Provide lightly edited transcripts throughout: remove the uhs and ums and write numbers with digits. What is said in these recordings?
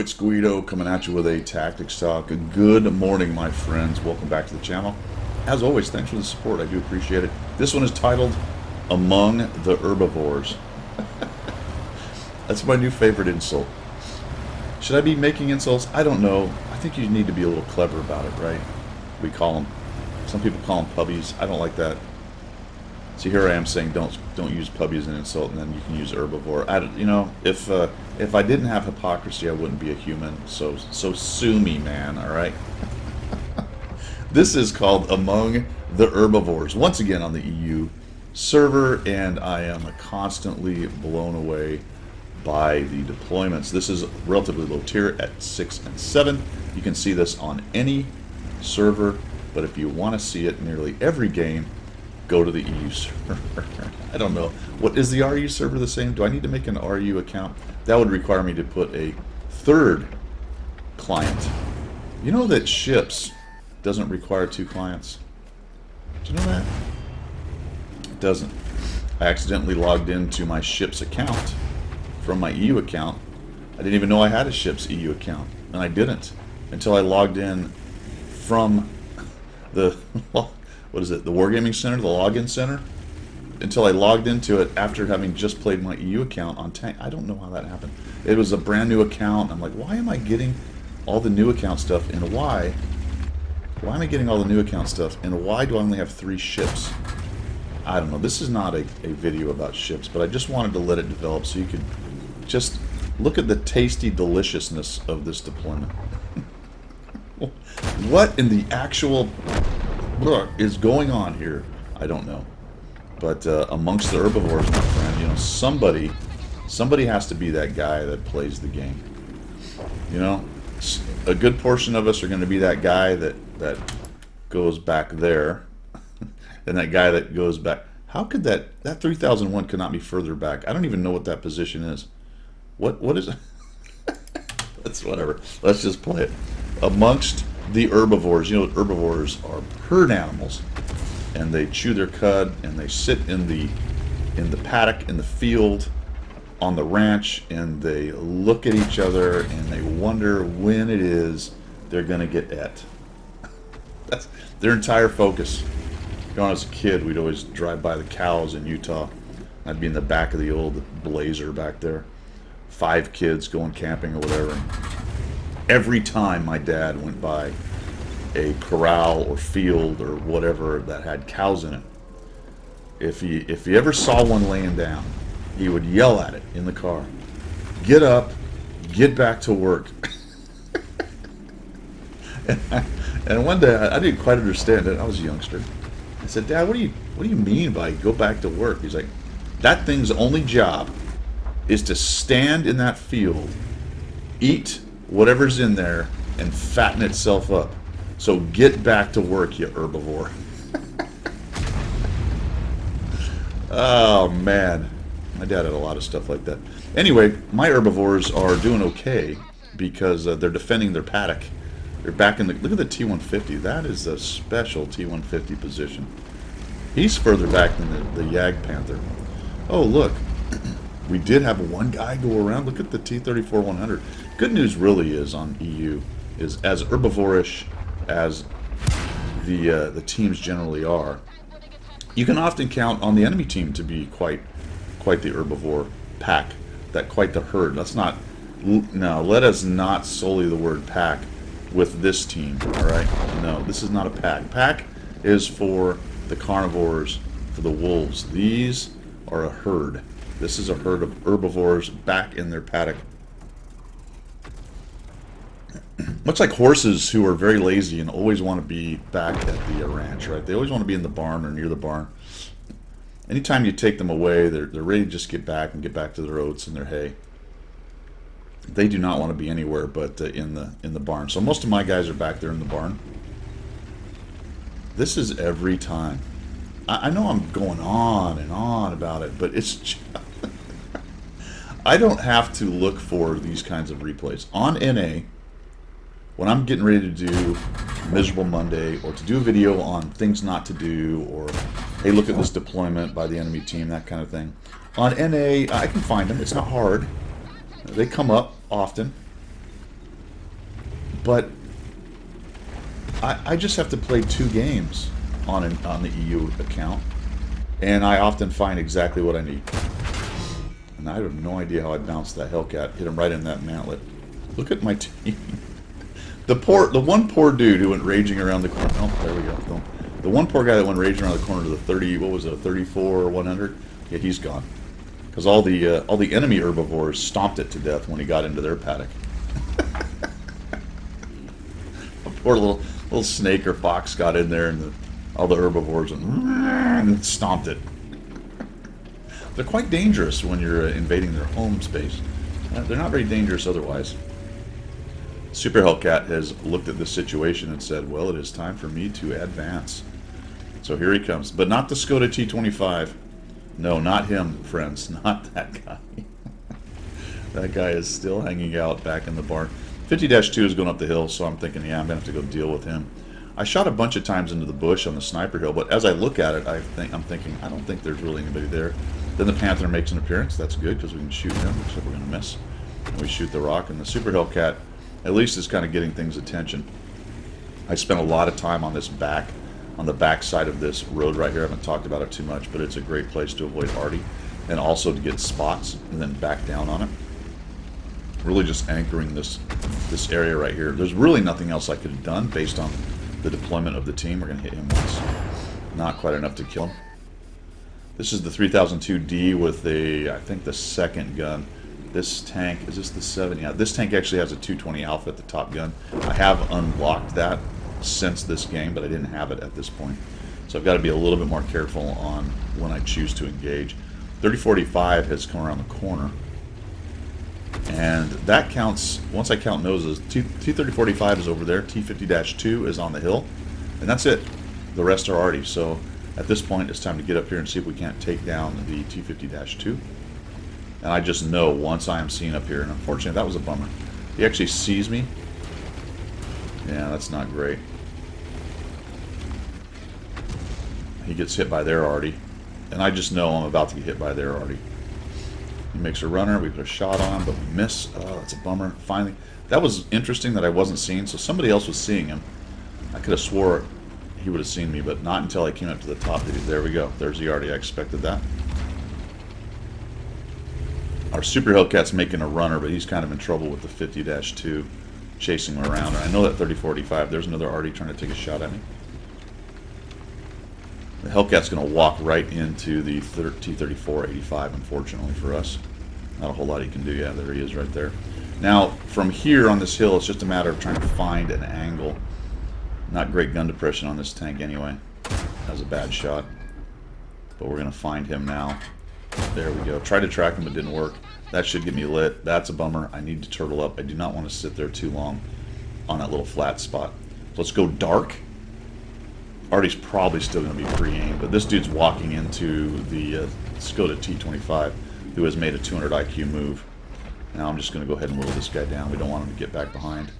it's Guido coming at you with a Tactics Talk. Good morning, my friends. Welcome back to the channel. As always, thanks for the support. I do appreciate it. This one is titled Among the Herbivores. That's my new favorite insult. Should I be making insults? I don't know. I think you need to be a little clever about it, right? We call them, some people call them puppies. I don't like that. See, here I am saying don't use puppy as an insult, and then you can use herbivore. If I didn't have hypocrisy, I wouldn't be a human. So sue me, man. All right. This is called Among the Herbivores. Once again on the EU server, and I am constantly blown away by the deployments. This is relatively low tier at 6 and 7. You can see this on any server, but if you want to see it nearly every game, go to the EU server. I don't know. What is the RU server the same? Do I need to make an RU account? That would require me to put a third client. You know that ships doesn't require 2 clients? Do you know that? It doesn't. I accidentally logged into my ship's account from my EU account. I didn't even know I had a ship's EU account, and I didn't until I logged in from the what is it, the Wargaming Center, the login center, until I logged into it after having just played my EU account on Tank. I don't know how that happened. It was a brand new account. I'm like, why am I getting all the new account stuff, and why am I getting all the new account stuff, and why do I only have 3 ships? I don't know. This is not a video about ships, but I just wanted to let it develop so you could just look at the tasty deliciousness of this deployment. What in the actual is going on here? I don't know. But amongst the herbivores, my friend, you know, somebody has to be that guy that plays the game. You know, a good portion of us are going to be that guy that goes back there, and that guy that goes back. How could that 3001 could not be further back? I don't even know what that position is. What is it? That's whatever. Let's just play it. Amongst the herbivores, you know, herbivores are herd animals, and they chew their cud, and they sit in the paddock, in the field, on the ranch, and they look at each other, and they wonder when it is they're gonna get et. That's their entire focus. You know, when I was a kid, we'd always drive by the cows in Utah. I'd be in the back of the old Blazer back there. 5 kids going camping or whatever. Every time my dad went by a corral or field or whatever that had cows in it, if he ever saw one laying down, he would yell at it in the car, "Get up, get back to work." And one day I didn't quite understand it. I was a youngster. I said, "Dad, what do you mean by go back to work?" He's like, "That thing's only job is to stand in that field, eat whatever's in there, and fatten itself up. So get back to work, you herbivore." Oh man, my dad had a lot of stuff like that. Anyway, my herbivores are doing okay because they're defending their paddock. They're back in the, look at the T-150. That is a special T-150 position. He's further back than the Yag Panther. Oh look, we did have one guy go around. Look at the T-34-100. Good news really is on EU is as herbivorish as the teams generally are, you can often count on the enemy team to be quite the herbivore pack, quite the herd. Let us not sully the word pack with this team, all right? No, this is not a pack. Pack is for the carnivores, for the wolves. These are a herd. This is a herd of herbivores back in their paddock. Much like horses who are very lazy and always want to be back at the ranch, right? They always want to be in the barn or near the barn. Anytime you take them away, they're ready to just get back to their oats and their hay. They do not want to be anywhere but in the barn. So most of my guys are back there in the barn. This is every time. I know I'm going on and on about it, but it's just I don't have to look for these kinds of replays. On NA, when I'm getting ready to do Miserable Monday, or to do a video on things not to do, or hey, look at this deployment by the enemy team, that kind of thing. On NA, I can find them. It's not hard. They come up often. But I just have to play 2 games on the EU account, and I often find exactly what I need. And I have no idea how I bounced that Hellcat, hit him right in that mantlet. Look at my team. The one poor dude who went raging around the corner. Oh, there we go. The one poor guy that went raging around the corner to the 30. What was it? A 34 or 100? Yeah, he's gone. Because all the enemy herbivores stomped it to death when he got into their paddock. A poor little snake or fox got in there, and all the herbivores and stomped it. They're quite dangerous when you're invading their home space. They're not very dangerous otherwise. Super Hellcat has looked at this situation and said, well, it is time for me to advance. So here he comes. But not the Skoda T25. No, not him, friends. Not that guy. That guy is still hanging out back in the barn. 50-2 is going up the hill, so I'm thinking, yeah, I'm going to have to go deal with him. I shot a bunch of times into the bush on the sniper hill, but as I look at it, I'm thinking, I don't think there's really anybody there. Then the Panther makes an appearance. That's good, because we can shoot him, except we're going to miss. And we shoot the rock, and the Super Hellcat at least is kind of getting things attention. I spent a lot of time on this on the back side of this road right here. I haven't talked about it too much, but it's a great place to avoid arty, and also to get spots and then back down on it. Really just anchoring this area right here. There's really nothing else I could have done based on the deployment of the team. We're going to hit him once. Not quite enough to kill him. This is the 3002D with I think the second gun. This tank, is this the 7? Yeah, this tank actually has a 220 Alpha at the top gun. I have unlocked that since this game, but I didn't have it at this point. So I've got to be a little bit more careful on when I choose to engage. 3045 has come around the corner. And that counts, once I count noses, T3045 is over there, T50-2 is on the hill, and that's it. The rest are arty. So at this point, it's time to get up here and see if we can't take down the T50-2. And I just know once I am seen up here, and unfortunately that was a bummer. He actually sees me. Yeah, that's not great. He gets hit by their arty, and I just know I'm about to get hit by their arty. He makes a runner, we put a shot on him, but we miss. Oh, that's a bummer. Finally, that was interesting that I wasn't seen, so somebody else was seeing him. I could have swore he would have seen me, but not until I came up to the top. There we go. There's the arty. I expected that. Our Super Hellcat's making a runner, but he's kind of in trouble with the 50-2 chasing him around. And I know that 3045, there's another arty trying to take a shot at me. The Hellcat's going to walk right into the T3485, unfortunately for us. Not a whole lot he can do. Yeah, there he is right there. Now, from here on this hill, it's just a matter of trying to find an angle. Not great gun depression on this tank anyway. That was a bad shot. But we're going to find him now. There we go. Tried to track him, but didn't work. That should get me lit. That's a bummer. I need to turtle up. I do not want to sit there too long on that little flat spot. So let's go dark. Arty's probably still going to be pre-aimed, but this dude's walking into the Skoda T25, who has made a 200 IQ move. Now I'm just going to go ahead and whittle this guy down. We don't want him to get back behind.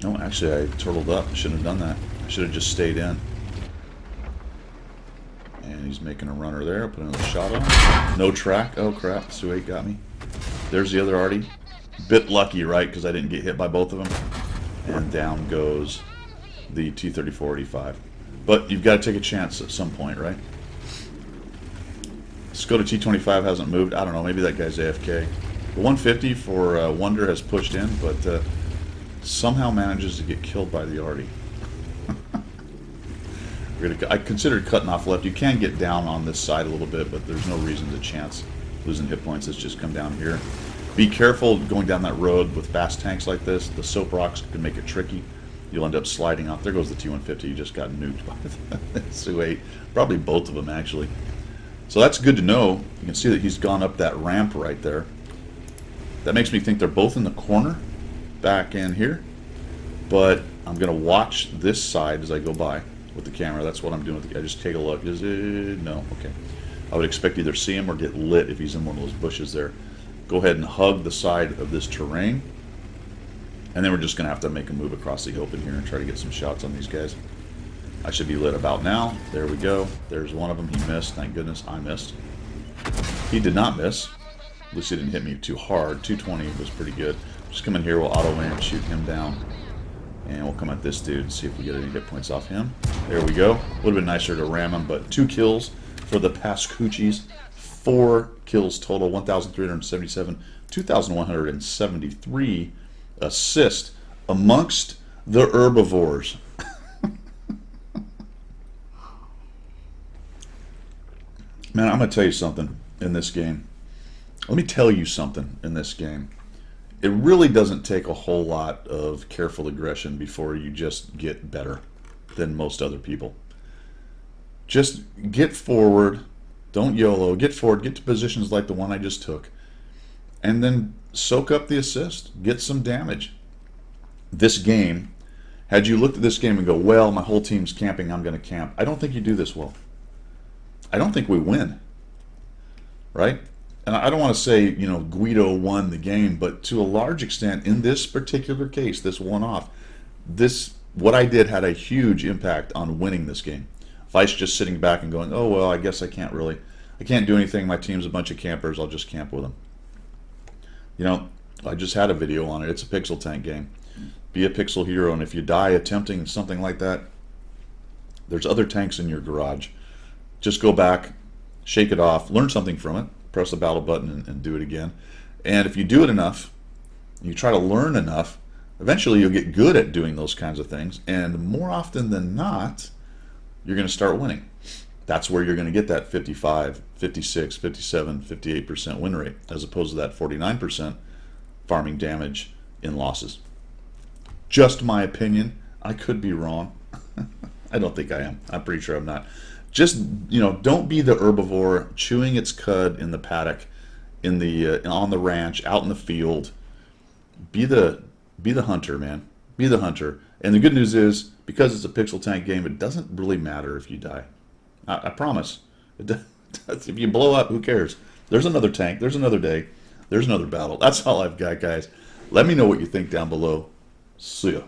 No, actually I turtled up. I shouldn't have done that. I should have just stayed in. And he's making a runner there. Put another shot on him. No track. Oh crap, Su-8 got me. There's the other arty. Bit lucky, right, because I didn't get hit by both of them. And down goes the T3485. But you've got to take a chance at some point, right? Skoda T25 hasn't moved. I don't know, maybe that guy's AFK. The 150 for Wonder has pushed in, but somehow manages to get killed by the arty. I considered cutting off left. You can get down on this side a little bit, but there's no reason to chance losing hit points. Let's just come down here. Be careful going down that road with fast tanks like this. The soap rocks can make it tricky. You'll end up sliding off. There goes the T150. You just got nuked by the Su-8. Probably both of them, actually. So that's good to know. You can see that he's gone up that ramp right there. That makes me think they're both in the corner back in here. But I'm going to watch this side as I go by with the camera. That's what I'm doing with the guy. Just take a look. Is it? No. Okay. I would expect either see him or get lit if he's in one of those bushes there. Go ahead and hug the side of this terrain. And then we're just going to have to make a move across the open here and try to get some shots on these guys. I should be lit about now. There we go. There's one of them. He missed. Thank goodness I missed. He did not miss. At least he didn't hit me too hard. 220 was pretty good. Just come in here, we'll auto aim, shoot him down. And we'll come at this dude and see if we get any hit points off him. There we go. Would have been nicer to ram him, but 2 kills for the Pascucci's. 4 kills total, 1,377, 2,173 assists amongst the Herbivores. Man, I'm going to tell you something in this game. Let me tell you something in this game. It really doesn't take a whole lot of careful aggression before you just get better than most other people. Just get forward, don't YOLO, get forward, get to positions like the one I just took, and then soak up the assist, get some damage. This game, had you looked at this game and go, well, my whole team's camping, I'm going to camp, I don't think you do this well. I don't think we win, right? And I don't want to say, you know, Guido won the game, but to a large extent, in this particular case, this one-off, what I did had a huge impact on winning this game. Vice just sitting back and going, oh, well, I guess I can't do anything. My team's a bunch of campers. I'll just camp with them. You know, I just had a video on it. It's a pixel tank game. Be a pixel hero, and if you die attempting something like that, there's other tanks in your garage. Just go back, shake it off, learn something from it, press the battle button and do it again. And if you do it enough, you try to learn enough, eventually you'll get good at doing those kinds of things, and more often than not, you're going to start winning. That's where you're going to get that 55, 56, 57, 58% win rate, as opposed to that 49% farming damage in losses. Just my opinion. I could be wrong. I don't think I am. I'm pretty sure I'm not. Just, you know, don't be the herbivore chewing its cud in the paddock, in the on the ranch, out in the field. Be the hunter, man. Be the hunter. And the good news is, because it's a pixel tank game, it doesn't really matter if you die. I promise. If you blow up, who cares? There's another tank. There's another day. There's another battle. That's all I've got, guys. Let me know what you think down below. See ya.